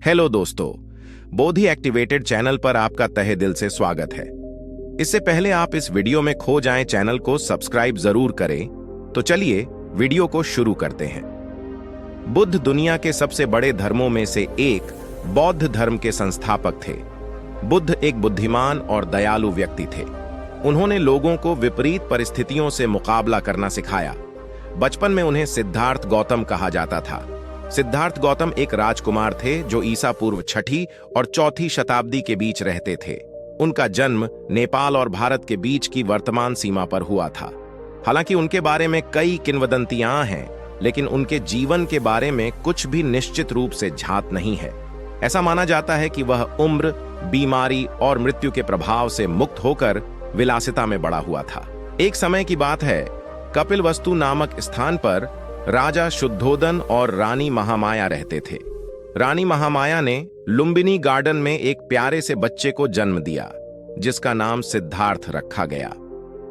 Hello दोस्तों, बोधि activated channel पर आपका तहे दिल से स्वागत है। इससे पहले आप इस वीडियो में खो जाएं, चैनल को सब्सक्राइब जरूर करें। तो चलिए वीडियो को शुरू करते हैं। बुद्ध दुनिया के सबसे बड़े धर्मों में से एक बौद्ध धर्म के संस्थापक थे। बुद्ध एक बुद्धिमान और दयालु व्यक्ति थे। उन्होंने लोगों को विपरीत परिस्थितियों से मुकाबला करना सिखाया। बचपन में उन्हें सिद्धार्थ गौतम कहा जाता था। सिद्धार्थ गौतम एक राजकुमार थे जो ईसा पूर्व 6ठी और 4ठी शताब्दी के बीच रहते थे। उनका जन्म नेपाल और भारत के बीच की वर्तमान सीमा पर हुआ था। हालांकि उनके बारे में कई किंवदंतियां हैं, लेकिन उनके जीवन के बारे में कुछ भी निश्चित रूप से झात नहीं है। ऐसा माना जाता है कि वह उम्र, बीमारी और मृत्यु के प्रभाव से मुक्त होकर विलासिता में बड़ा हुआ था। एक समय की बात है, कपिलवस्तु नामक स्थान पर राजा शुद्धोदन और रानी महामाया रहते थे। रानी महामाया ने लुम्बिनी गार्डन में एक प्यारे से बच्चे को जन्म दिया, जिसका नाम सिद्धार्थ रखा गया।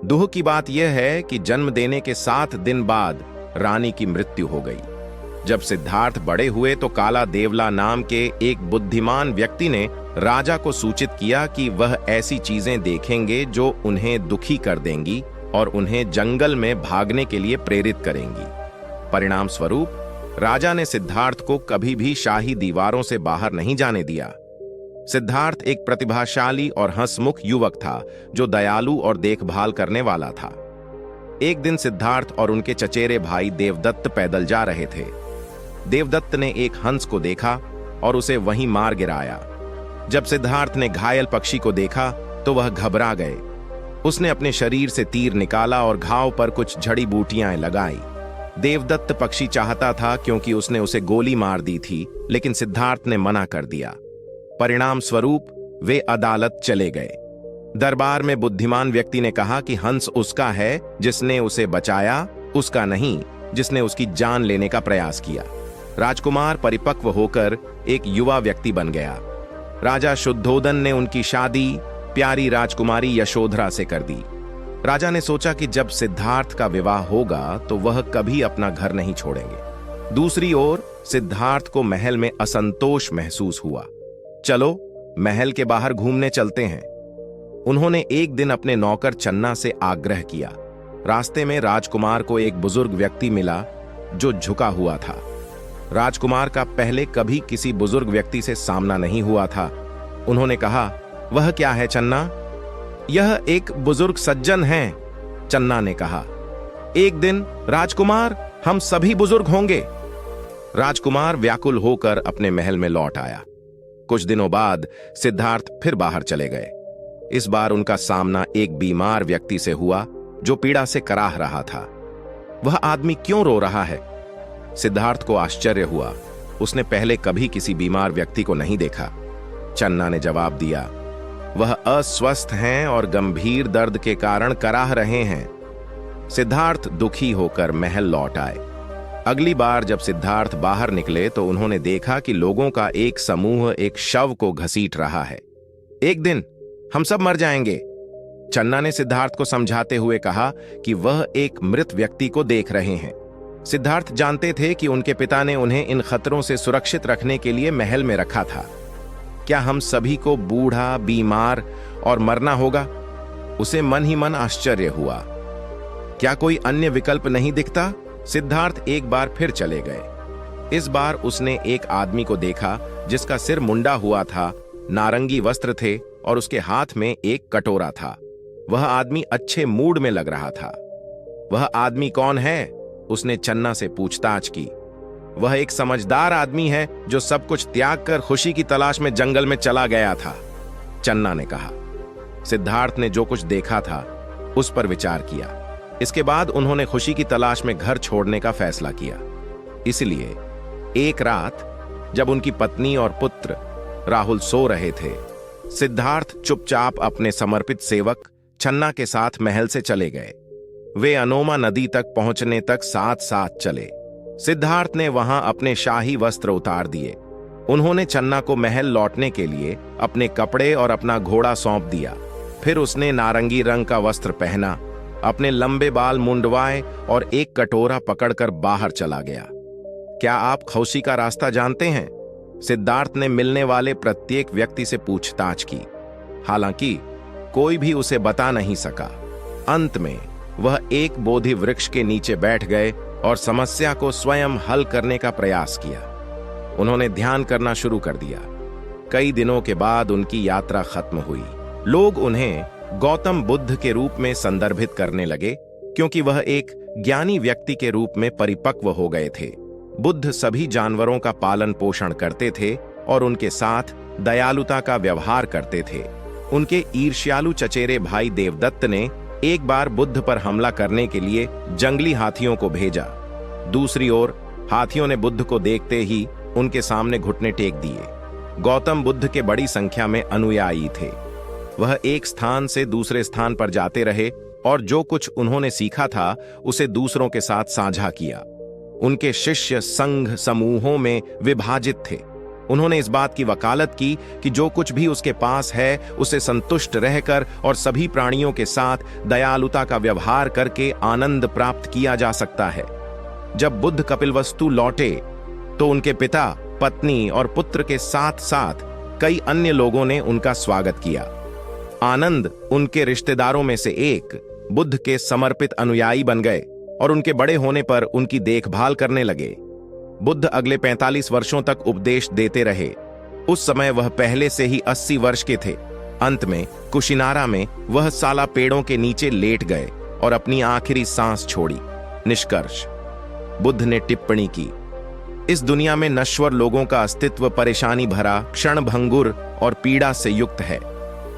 दुख की बात यह है कि जन्म देने के 7 दिन बाद रानी की मृत्यु हो गई। जब सिद्धार्थ बड़े हुए तो काला देवला नाम के एक बुद्धिमान व्यक्ति ने राजा को सूचित किया कि वह ऐसी चीजें देखेंगे जो उन्हें दुखी कर देंगी और उन्हें जंगल में भागने के लिए प्रेरित करेंगी। परिणाम स्वरूप राजा ने सिद्धार्थ को कभी भी शाही दीवारों से बाहर नहीं जाने दिया। सिद्धार्थ एक प्रतिभाशाली और हंसमुख युवक था जो दयालु और देखभाल करने वाला था। एक दिन सिद्धार्थ और उनके चचेरे भाई देवदत्त पैदल जा रहे थे। देवदत्त ने एक हंस को देखा और उसे वहीं मार गिराया। जब सिद्धार्थ ने घायल पक्षी को देखा तो वह घबरा गए। उसने अपने शरीर से तीर निकाला और घाव पर कुछ जड़ी बूटियां लगाई। देवदत्त पक्षी चाहता था क्योंकि उसने उसे गोली मार दी थी, लेकिन सिद्धार्थ ने मना कर दिया। परिणाम स्वरूप वे अदालत चले गए। दरबार में बुद्धिमान व्यक्ति ने कहा कि हंस उसका है जिसने उसे बचाया, उसका नहीं जिसने उसकी जान लेने का प्रयास किया। राजकुमार परिपक्व होकर एक युवा व्यक्ति बन गया। राजा शुद्धोदन ने उनकी शादी प्यारी राजकुमारी यशोधरा से कर दी। राजा ने सोचा कि जब सिद्धार्थ का विवाह होगा तो वह कभी अपना घर नहीं छोड़ेंगे। दूसरी ओर सिद्धार्थ को महल में असंतोष महसूस हुआ। चलो महल के बाहर घूमने चलते हैं। उन्होंने एक दिन अपने नौकर चन्ना से आग्रह किया। रास्ते में राजकुमार को एक बुजुर्ग व्यक्ति मिला जो झुका हुआ था। राजकुमार का पहले कभी किसी बुजुर्ग व्यक्ति से सामना नहीं हुआ था। उन्होंने कहा, वह क्या है चन्ना? यह एक बुजुर्ग सज्जन हैं, चन्ना ने कहा। एक दिन राजकुमार हम सभी बुजुर्ग होंगे। राजकुमार व्याकुल होकर अपने महल में लौट आया। कुछ दिनों बाद सिद्धार्थ फिर बाहर चले गए। इस बार उनका सामना एक बीमार व्यक्ति से हुआ जो पीड़ा से कराह रहा था। वह आदमी क्यों रो रहा है? सिद्धार्थ को आश्चर्य हुआ। उसने पहले कभी किसी बीमार व्यक्ति को नहीं देखा। चन्ना ने जवाब दिया, वह अस्वस्थ हैं और गंभीर दर्द के कारण कराह रहे हैं। सिद्धार्थ दुखी होकर महल लौट आए। अगली बार जब सिद्धार्थ बाहर निकले तो उन्होंने देखा कि लोगों का एक समूह एक शव को घसीट रहा है। एक दिन हम सब मर जाएंगे, चन्ना ने सिद्धार्थ को समझाते हुए कहा कि वह एक मृत व्यक्ति को देख रहे हैं। सिद्धार्थ जानते थे कि उनके पिता ने उन्हें इन खतरों से सुरक्षित रखने के लिए महल में रखा था। क्या हम सभी को बूढ़ा, बीमार और मरना होगा? उसे मन ही मन आश्चर्य हुआ। क्या कोई अन्य विकल्प नहीं दिखता? सिद्धार्थ एक बार फिर चले गए। इस बार उसने एक आदमी को देखा जिसका सिर मुंडा हुआ था, नारंगी वस्त्र थे और उसके हाथ में एक कटोरा था। वह आदमी अच्छे मूड में लग रहा था। वह आदमी कौन है? उसने चन्ना से पूछताछ की। वह एक समझदार आदमी है जो सब कुछ त्याग कर खुशी की तलाश में जंगल में चला गया था, चन्ना ने कहा। सिद्धार्थ ने जो कुछ देखा था उस पर विचार किया। इसके बाद उन्होंने खुशी की तलाश में घर छोड़ने का फैसला किया। इसलिए एक रात जब उनकी पत्नी और पुत्र राहुल सो रहे थे, सिद्धार्थ चुपचाप अपने समर्पित सेवक चन्ना के साथ महल से चले गए। वे अनोमा नदी तक पहुंचने तक साथ साथ चले। सिद्धार्थ ने वहां अपने शाही वस्त्र उतार दिए। उन्होंने चन्ना को महल लौटने के लिए अपने कपड़े और अपना घोड़ा सौंप दिया। फिर उसने नारंगी रंग का वस्त्र पहना, अपने लंबे बाल मुंडवाए और एक कटोरा पकड़कर बाहर चला गया। क्या आप खौसी का रास्ता जानते हैं? सिद्धार्थ ने मिलने वाले प्रत्येक व्यक्ति से पूछताछ की, हालांकि कोई भी उसे बता नहीं सका। अंत में वह एक बोधि वृक्ष के नीचे बैठ गए और समस्या को स्वयं हल करने का प्रयास किया। उन्होंने ध्यान करना शुरू कर दिया। कई दिनों के बाद उनकी यात्रा खत्म हुई। लोग उन्हें गौतम बुद्ध के रूप में संदर्भित करने लगे, क्योंकि वह एक ज्ञानी व्यक्ति के रूप में परिपक्व हो गए थे। बुद्ध सभी जानवरों का पालन पोषण करते थे और उनके साथ दयालुता का व्यवहार करते थे। उनके ईर्ष्यालु चचेरे भाई देवदत्त ने एक बार बुद्ध पर हमला करने के लिए जंगली हाथियों को भेजा। दूसरी ओर हाथियों ने बुद्ध को देखते ही उनके सामने घुटने टेक दिए। गौतम बुद्ध के बड़ी संख्या में अनुयायी थे। वह एक स्थान से दूसरे स्थान पर जाते रहे और जो कुछ उन्होंने सीखा था उसे दूसरों के साथ साझा किया। उनके शिष्य संघ समूहों में विभाजित थे। उन्होंने इस बात की वकालत की कि जो कुछ भी उसके पास है उसे संतुष्ट रहकर और सभी प्राणियों के साथ दयालुता का व्यवहार करके आनंद प्राप्त किया जा सकता है। जब बुद्ध कपिलवस्तु लौटे तो उनके पिता, पत्नी और पुत्र के साथ साथ कई अन्य लोगों ने उनका स्वागत किया। आनंद उनके रिश्तेदारों में से एक बुद्ध के समर्पित अनुयायी बन गए और उनके बड़े होने पर उनकी देखभाल करने लगे। बुद्ध अगले 45 वर्षों तक उपदेश देते रहे। उस समय वह पहले से ही 80 वर्ष के थे। अंत में कुशिनारा में वह साला पेड़ों के नीचे लेट गए और अपनी आखिरी सांस छोड़ी। निष्कर्ष, बुद्ध ने टिप्पणी की, इस दुनिया में नश्वर लोगों का अस्तित्व परेशानी भरा, क्षणभंगुर और पीड़ा से युक्त है,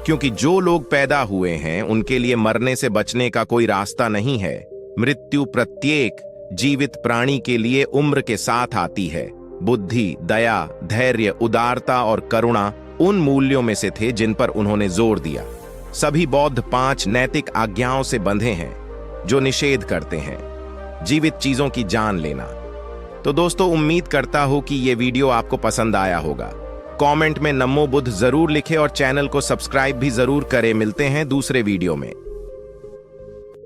क्योंकि जो लोग पैदा हुए हैं उनके लिए मरने से बचने का कोई रास्ता नहीं है। मृत्यु प्रत्येक जीवित प्राणी के लिए उम्र के साथ आती है। बुद्धि, दया, धैर्य, उदारता और करुणा उन मूल्यों में से थे जिन पर उन्होंने जोर दिया। सभी बौद्ध 5 नैतिक आज्ञाओं से बंधे हैं जो निषेध करते हैं जीवित चीजों की जान लेना। तो दोस्तों, उम्मीद करता हूं कि ये वीडियो आपको पसंद आया होगा। कमेंट में नमो बुद्ध जरूर लिखें और चैनल को सब्सक्राइब भी जरूर करें। मिलते हैं दूसरे वीडियो में।